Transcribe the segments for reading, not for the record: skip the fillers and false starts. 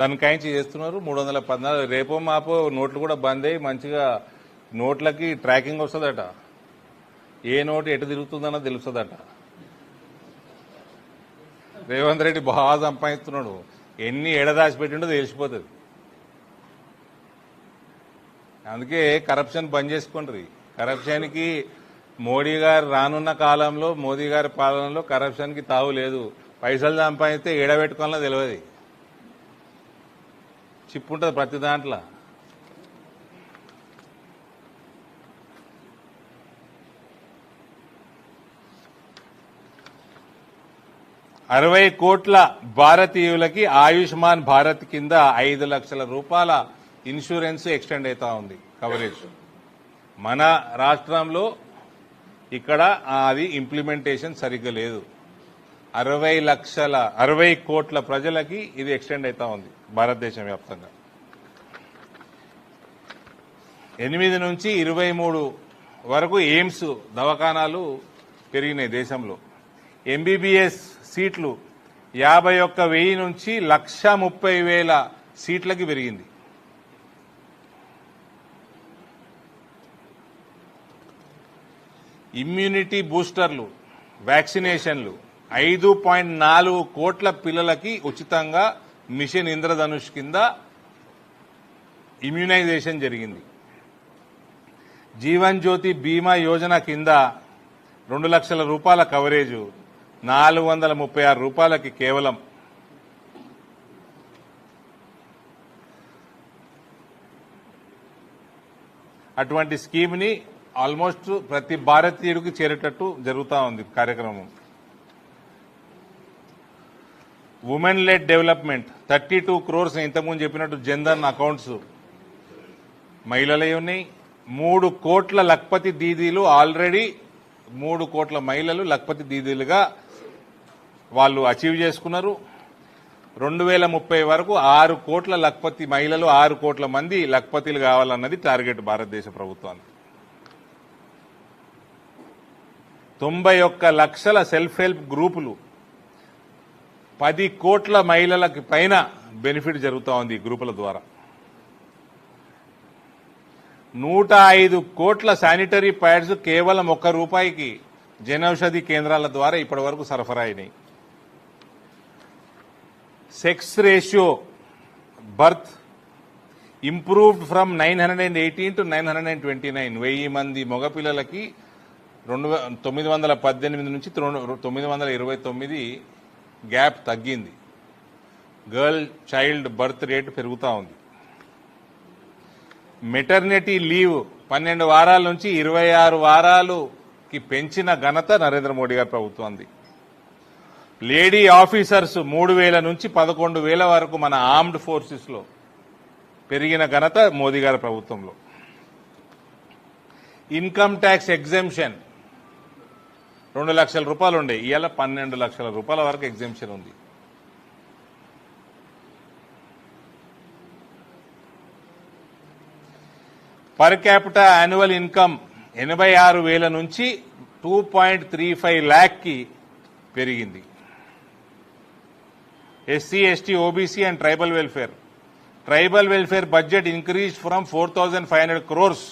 తనకాయించి చేస్తున్నారు. 314 రేపో మాపో నోట్లు కూడా బంద్ అయ్యి మంచిగా నోట్లకి ట్రాకింగ్ వస్తుందట. ఏ నోటు ఎటు తిరుగుతుందన్నది తెలుస్తుందట. రేవంత్ రెడ్డి బాగా సంపాదిస్తున్నాడు. ఎన్ని ఎడదాచి పెట్టిండో తెలిసిపోతుంది. అందుకే కరప్షన్ బంద్ చేసుకోండి. కరప్షన్కి మోడీ గారు రానున్న కాలంలో మోదీ గారి పాలనలో కరప్షన్కి తావు లేదు. పైసలు సంపాదిస్తే ఎడబెట్టుకోవాలో తెలియదు. చిప్పు ఉంటుంది ప్రతి దాంట్లో. అరవై కోట్ల భారతీయులకి ఆయుష్మాన్ భారత్ కింద 5 లక్షల రూపాయల ఇన్సూరెన్స్ ఎక్స్టెండ్ అవుతా ఉంది కవరేజ్. మన రాష్ట్రంలో ఇక్కడ అది ఇంప్లిమెంటేషన్ సరిగ్గా లేదు. 60 కోట్ల ప్రజలకి ఇది ఎక్స్టెండ్ అవుతా ఉంది భారతదేశం వ్యాప్తంగా. 8 నుంచి 23 వరకు ఎయిమ్స్ దవాఖానాలు పెరిగినాయి దేశంలో. ఎంబీబీఎస్ సీట్లు 51,000 నుంచి 1,30,000 సీట్లకి పెరిగింది. ఇమ్యూనిటీ బూస్టర్లు వ్యాక్సినేషన్లు 5.4 కోట్ల పిల్లలకి ఉచితంగా మిషన్ ఇంద్రధనుష్ కింద ఇమ్యునైజేషన్ జరిగింది. జీవన్ జ్యోతి బీమా యోజన కింద 2 లక్షల రూపాయల కవరేజు 436 రూపాయలకి కేవలం. అటువంటి స్కీమ్ని ఆల్మోస్ట్ ప్రతి భారతీయుడికి చేరేటట్టు జరుగుతూ ఉంది కార్యక్రమం. ఉమెన్ లెడ్ డెవలప్మెంట్ 32 crores ఇంతకుముందు చెప్పినట్టు జన్ధన్ అకౌంట్స్ మహిళలే ఉన్నాయి. 3 కోట్ల లక్పతి దీదీలు ఆల్రెడీ 3 కోట్ల మహిళలు లక్పతి దీదీలుగా వాళ్ళు అచీవ్ చేసుకున్నారు. 2030 వరకు 6 కోట్ల లక్పతి మహిళలు 6 కోట్ల మంది లక్పతిలు కావాలన్నది టార్గెట్ భారతదేశ ప్రభుత్వానికి. 91 లక్షల సెల్ఫ్ హెల్ప్ గ్రూపులు 10 కోట్ల మహిళలకి పైన బెనిఫిట్ జరుగుతూ ఉంది ఈ గ్రూపుల ద్వారా. 105 కోట్ల శానిటరీ ప్యాడ్స్ కేవలం ₹1 జనౌషధి కేంద్రాల ద్వారా ఇప్పటి వరకు సరఫరా అయినాయి. Sex ratio birth improved from 918 to 929. 1000 మంది మగపిల్లలకి 918 నుంచి 929 గ్యాప్ తగ్గింది. గర్ల్ చైల్డ్ బర్త్ రేటు పెరుగుతూ ఉంది. మెటర్నిటీ లీవ్ 12 వారాల నుంచి 26 వారాలుకి పెంచిన ఘనత నరేంద్ర మోడీ గారి ప్రభుత్వంది. లేడీ ఆఫీసర్స్ 3,000 నుంచి 11,000 వరకు మన ఆర్మ్డ్ ఫోర్సెస్ లో పెరిగిన ఘనత మోదీ గారి ప్రభుత్వంలో. ఇన్కమ్ ట్యాక్స్ ఎగ్జెంప్షన్ 2 లక్షల రూపాయలు ఉండే, ఇవాళ 12 లక్షల రూపాయల వరకు ఎగ్జెంప్షన్ ఉంది. పర్ క్యాపిటా యాన్యువల్ ఇన్కమ్ 86,000 నుంచి 2.35 lakh కి పెరిగింది. SC, ST, OBC and tribal welfare budget increase from 4,500 crores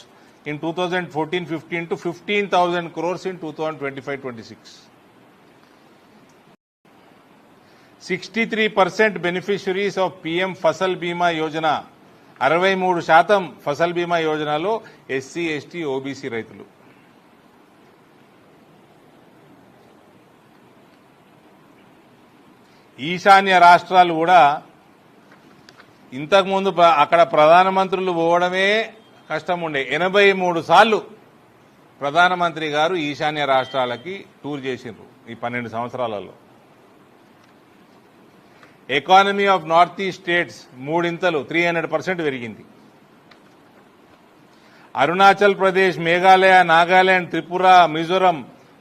in 2014-15 to 15,000 crores in 2025-26. 63% beneficiaries of PM Fasal బీమా యోజన 63% ఫసల్ బీమా యోజనలో ఎస్సీ, ఎస్టీ, ఓబీసీ రైతులు. ఈశాన్య రాష్ట్రాలు కూడా ఇంతకుముందు అక్కడ ప్రధానమంత్రులు పోవడమే కష్టం ఉండే. 83 సార్లు ప్రధానమంత్రి గారు ఈశాన్య రాష్ట్రాలకి టూర్ చేసిండ్రు ఈ 12 సంవత్సరాలలో. Economy of north east states 300% పెరిగింది. అరుణాచల్ ప్రదేశ్, మేఘాలయ, నాగాలాండ్, త్రిపుర, మిజోరం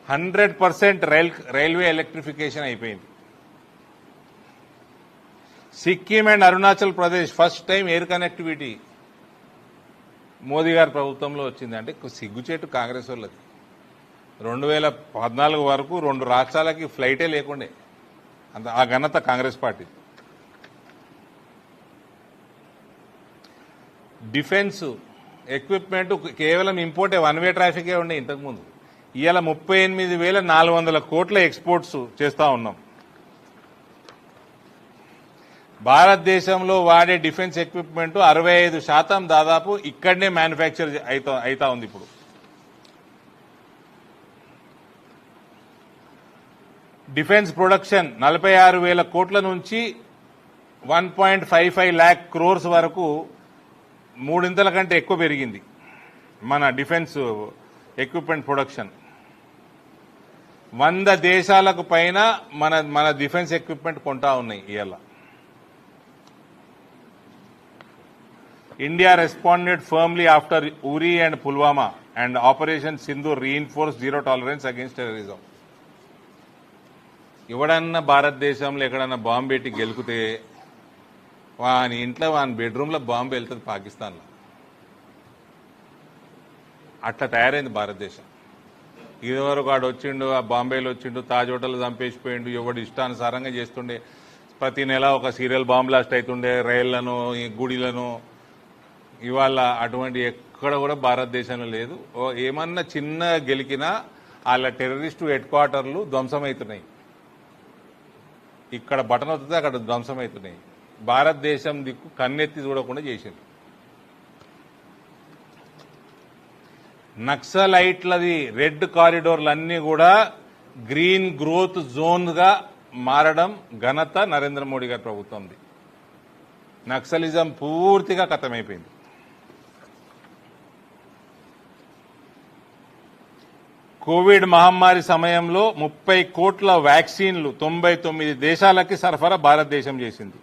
100% రైల్వే ఎలక్ట్రిఫికేషన్ అయిపోయింది. Sikkim and Arunachal Pradesh first time air connectivity Modi గారి ప్రభుత్వంలో వచ్చింది. అంటే సిగ్గుచేటు కాంగ్రెస్ వాళ్ళది. 2014 వరకు 2 రాష్ట్రాలకి ఫ్లైటే లేకుండే. ఆ ఘనత కాంగ్రెస్ పార్టీ. డిఫెన్స్ ఎక్విప్మెంట్ కేవలం ఇంపోర్టే వన్ వే ట్రాఫికే ఉండే ఇంతకుముందు. ఇవాళ 38,400 కోట్ల ఎక్స్పోర్ట్స్ చేస్తా ఉన్నాం. భారతదేశంలో వాడే డిఫెన్స్ ఎక్విప్మెంట్ 65% దాదాపు ఇక్కడనే మ్యానుఫ్యాక్చర్ అయితా ఉంది. ఇప్పుడు డిఫెన్స్ ప్రొడక్షన్ 46,000 కోట్ల నుంచి 1.55 lakh crores వరకు మూడింతల కంటే ఎక్కువ పెరిగింది మన డిఫెన్స్ ఎక్విప్మెంట్ ప్రొడక్షన్. 100 దేశాలకు పైన మన డిఫెన్స్ ఎక్విప్మెంట్ కొంటా ఉన్నాయి ఇవాళ. India responded firmly after Uri and Pulwama, and Operation Sindhu reinforced zero tolerance against terrorism. ఎవడన్నా భారతదేశంలో ఎక్కడన్నా బాంబు పెట్టి గెలుకుతే వాని ఇంట్లో వాని బెడ్రూమ్లో బాంబు వెళ్తుంది పాకిస్తాన్లో. అట్లా తయారైంది భారతదేశం. ఇదివరకు వాడు వచ్చిండు, ఆ బాంబేలో వచ్చిండు, తాజ్ హోటల్ చంపేసిపోయిండు, ఎవడు ఇష్టానుసారంగా చేస్తుండే. ప్రతి నెల ఒక సీరియల్ బాంబ్ బ్లాస్ట్ అవుతుండే రైళ్లను, గుడిలను. ఇవాళ అటువంటి ఎక్కడ కూడా భారతదేశంలో లేదు. ఏమన్నా చిన్న గెలికినా వాళ్ళ టెర్రరిస్టు హెడ్ క్వార్టర్లు ధ్వంసమవుతున్నాయి. ఇక్కడ బటన్ అవుతుంది, అక్కడ ధ్వంసమవుతున్నాయి. భారతదేశం దిక్కు కన్నెత్తి చూడకుండా చేసింది. నక్సలైట్లది రెడ్ కారిడోర్లన్నీ కూడా గ్రీన్ గ్రోత్ జోన్గా మారడం ఘనత నరేంద్ర మోడీ గారి ప్రభుత్వంది. నక్సలిజం పూర్తిగా ఖతమైపోయింది. కోవిడ్ మహమ్మారి సమయంలో 30 కోట్ల వ్యాక్సిన్లు 99 దేశాలకి సరఫరా భారతదేశం చేసింది.